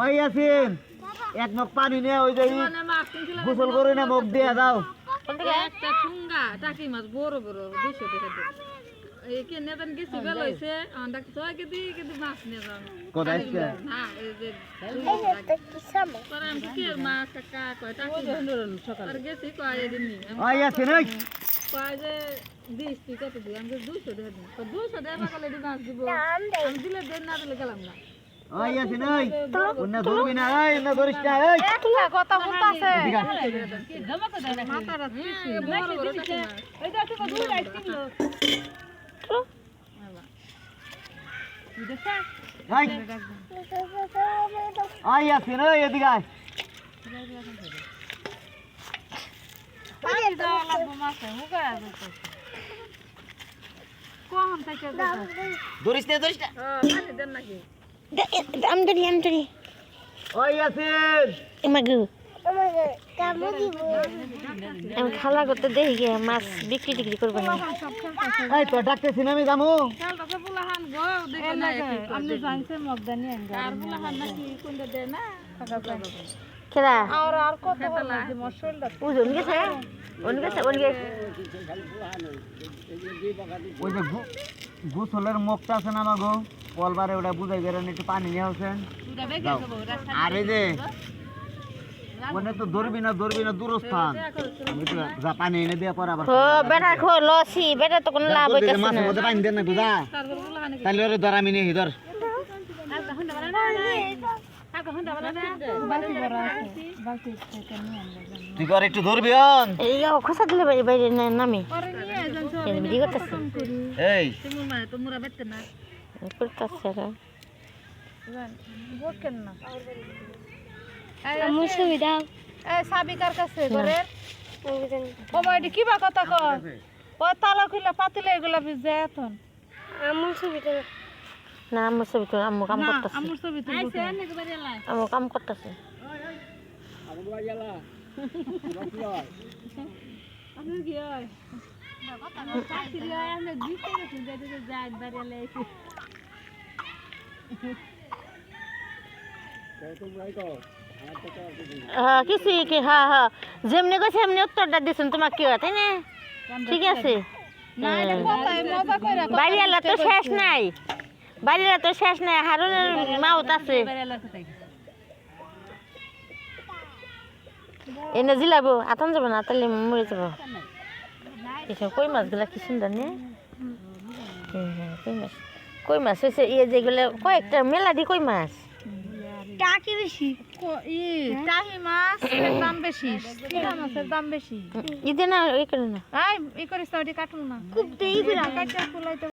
ওই ইয়াসিন এক মগ পানি নিয়ে ওই যে গোসল করে না মুখ দিয়ে দাও একটা ঠুঙ্গা টাকি মাছ বড় বড় 200 টাকা দিয়ে এই কে নেবেন গেছি বেল হইছে ডাক তো কেদি মাছ নিয়ে যাও কোথায় আছে না এই যে এটা কি সামনে পরে আমি কি মাছ কাকা কয় টাকি সকাল আর গেছি কয় এদিন নি ওই ইয়াসিন ওই কয় যে 20 তুই কত দিই আমি 200 টাকা দিই তো 200 টাকা কলে দি মাছ দিব আমি দিলে দেন না দিলে গেলাম না ওই ইয়াসিন ওই ওন্না ধরবি না এই না ধরিস না এই একলা কথা বলতাছে জমা তো দেন মাথাটা দিছি বড় বড় টাকি মাছ এই যে তুই দুই রাইস কিনলো এই ওই ইয়াসিন ওই এদিকে আয় ধরিস না আমদরি ওই ইয়াসিন এমাগু কামু দিব আমি খালা করতে দেখি গে মাছ বিক্রি টিক্রি করব না এই তো ডাকতেছি না আমি যামু খেলটাতে বুলাহান গো দেখে না আপনি জানছে মগদানি আনগা আর বুলাহান নাকি কোনটা দেয় না কেরা আর কত বলা যে মশলটা ওজন গেছে ওন গেছে ওই যে গোসলের মুখটা আছে না মাগো পলবারে ওটা বুঝাই বেরেন একটু পানি নিয়ে আসেন আর এই যে মানে তো ধরবি না দূরস্থান আমি তো যা পানি এনে দিয়ে পর আবার ও বেটা খো লসি বেটা তো কোন লাভ হইতাছে না মাছের মধ্যে পানি দেন না বুঝা তারপর বুলাহান তাহলে ওরে ধর আমি নিয়ে ধর তুই করে একটু ধরবি অন এই খসা দিলে বাইরে বাইরে নামে পরে নিয়ে যানছো এই ভিডিও করতেছে এই তুমি মা তোমরা বেতে না করতেছে রে বকেন না মুসুবি দাও এই সাবিকার কাছে ঘরে ও মাইডি কি বা কথা কয় ও তালা খুলে পাতিলে এগুলা ভিজে এখন আমুল ছবি তো না আমুল ছবি তো আমু কাম করতেছে আমুর ছবি তো আইছে নাকি বাড়ি লাই আমু কাম করতেছে আমি কি হয় পাতিলে আমি দিতে গেছি যাইতে যাই বাড়ি লাই হ্যাঁ কিছু কি হ্যাঁ হ্যাঁ যেমনি কইছে এমনি উত্তরটা দিছেন তোমার কি হয় তাই না ঠিক আছে না এটা কথাই মজা কইরা বাড়িওয়ালা তো শেষ নাই বাড়িওয়ালা তো শেষ নাই হারুনের মাউত আছে এনে জিলাবো আতন যাবো না তাহলে মরে যাবো এসব কই মাছগুলা কি সুন্দর নে কই মাছ হয়েছে ইয়ে যেগুলো কয়েকটা মেলা দি কই মাছ টাকি বেশি টাহি মাছ দাম বেশি কিনা মাছের দাম বেশি ইদে না এই করে না এই করিস তো কাটুন না খুব দেই কাটা ফুলাইতে